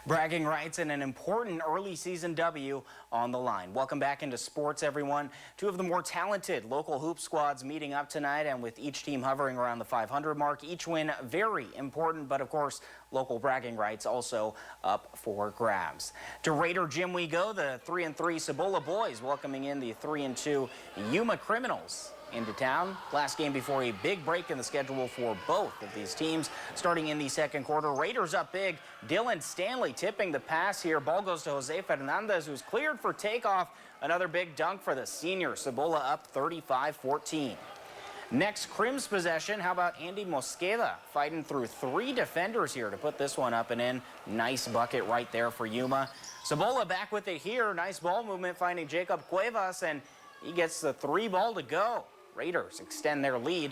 Bragging rights and an important early season W on the line. Welcome back into sports, everyone. Two of the more talented local hoop squads meeting up tonight, and with each team hovering around the 500 mark. Each win very important, but of course, local bragging rights also up for grabs. To Raider Gym we go. The 3-3 Cibola boys welcoming in the 3-2 Yuma Criminals into town. Last game before a big break in the schedule for both of these teams. Starting in the second quarter, Raiders up big. Dylan Stanley tipping the pass here. Ball goes to Jose Fernandez, who's cleared for takeoff. Another big dunk for the senior. Cibola up 35-14. Next Crim's possession. How about Andy Mosqueda fighting through three defenders here to put this one up and in. Nice bucket right there for Yuma. Cibola back with it here. Nice ball movement finding Jacob Cuevas, and he gets the three ball to go. Raiders extend their lead.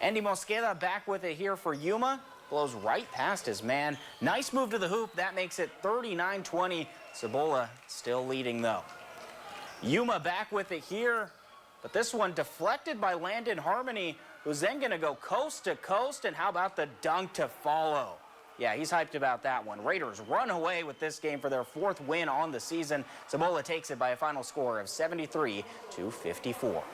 Andy Mosqueda back with it here for Yuma. Blows right past his man. Nice move to the hoop. That makes it 39-20. Cibola still leading though. Yuma back with it here, but this one deflected by Landon Harmony, who's then going to go coast to coast. And how about the dunk to follow? Yeah, he's hyped about that one. Raiders run away with this game for their fourth win on the season. Cibola takes it by a final score of 73-54.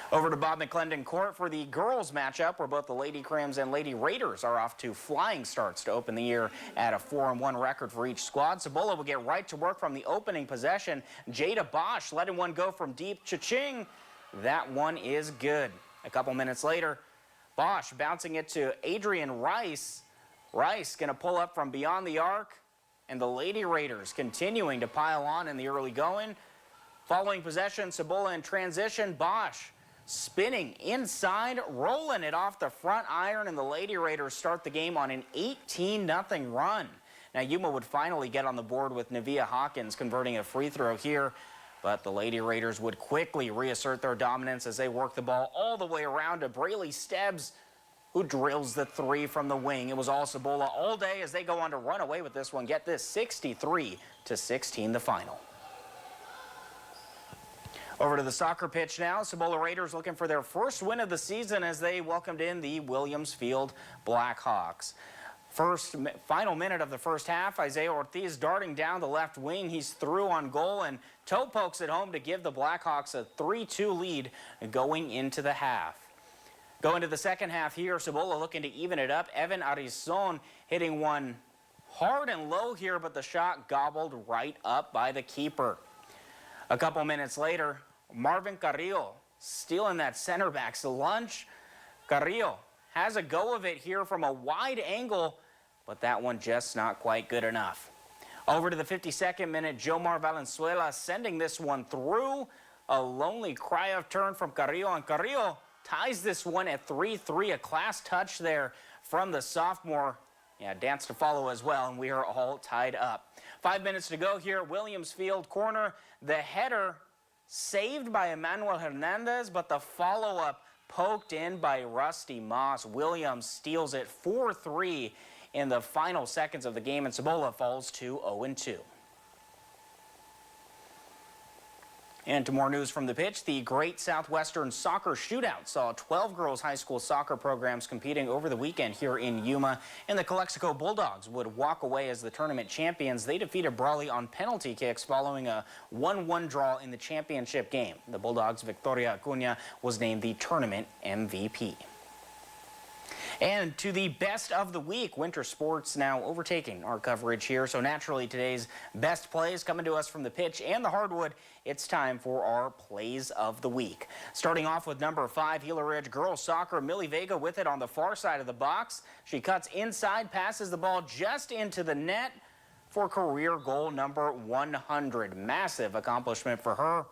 Over to Bob McClendon Court for the girls matchup, where both the Lady Crims and Lady Raiders are off to flying starts to open the year at a 4-1 record for each squad. Cibola will get right to work from the opening possession. Jada Bosch letting one go from deep. Cha-ching. That one is good. A couple minutes later, Bosch bouncing it to Adrian Rice. Rice going to pull up from beyond the arc, and the Lady Raiders continuing to pile on in the early going. Following possession, Cibola in transition. Bosch spinning inside, rolling it off the front iron, and the Lady Raiders start the game on an 18-0 run. Now, Yuma would finally get on the board with Nevia Hawkins converting a free throw here, but the Lady Raiders would quickly reassert their dominance as they work the ball all the way around to Braley Stebbs, who drills the three from the wing. It was all Cibola all day as they go on to run away with this one. Get this, 63-16 the final. Over to the soccer pitch now. Cibola Raiders looking for their first win of the season as they welcomed in the Williams Field Blackhawks. Final minute of the first half, Isaiah Ortiz darting down the left wing. He's through on goal and toe pokes it home to give the Blackhawks a 3-2 lead going into the half. Going to the second half here, Cibola looking to even it up. Evan Arizon hitting one hard and low here, but the shot gobbled right up by the keeper. A couple minutes later, Marvin Carrillo stealing that center back's lunch. Carrillo has a go of it here from a wide angle, but that one just not quite good enough. Over to the 52nd minute, Jomar Valenzuela sending this one through. A lonely cry of turn from Carrillo, and Carrillo ties this one at 3-3. A class touch there from the sophomore. Yeah, dance to follow as well, and we are all tied up. 5 minutes to go here at Williams Field corner. The header saved by Emmanuel Hernandez, but the follow-up poked in by Rusty Moss. Williams steals it 4-3 in the final seconds of the game, and Cibola falls to 0-2. And to more news from the pitch, the Great Southwestern Soccer Shootout saw 12 girls high school soccer programs competing over the weekend here in Yuma, and the Calexico Bulldogs would walk away as the tournament champions. They defeated Brawley on penalty kicks following a 1-1 draw in the championship game. The Bulldogs' Victoria Acuña was named the tournament MVP. And to the best of the week, winter sports now overtaking our coverage here. So naturally, today's best plays coming to us from the pitch and the hardwood. It's time for our plays of the week. Starting off with number 5, Gila Ridge girls soccer. Millie Vega with it on the far side of the box. She cuts inside, passes the ball just into the net for career goal number 100. Massive accomplishment for her.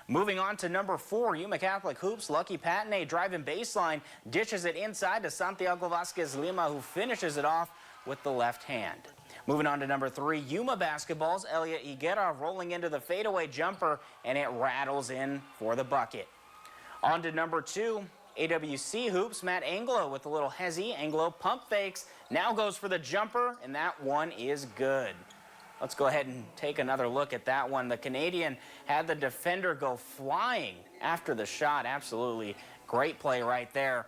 Moving on to number 4, Yuma Catholic Hoops. Lucky Patney driving baseline, dishes it inside to Santiago Vasquez Lima, who finishes it off with the left hand. Moving on to number 3, Yuma Basketballs. Elliot Higuera rolling into the fadeaway jumper, and it rattles in for the bucket. On to number 2, AWC Hoops. Matt Anglo with a little hezzy. Anglo pump fakes, now goes for the jumper, and that one is good. Let's go ahead and take another look at that one. The Canadian had the defender go flying after the shot. Absolutely great play right there.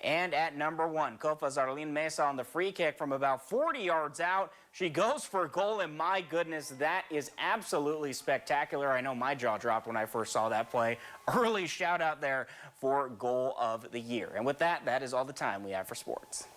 And at number 1, Kofa's Arlene Mesa on the free kick from about 40 yards out. She goes for a goal, and my goodness, that is absolutely spectacular. I know my jaw dropped when I first saw that play. Early shout out there for goal of the year. And with that, that is all the time we have for sports.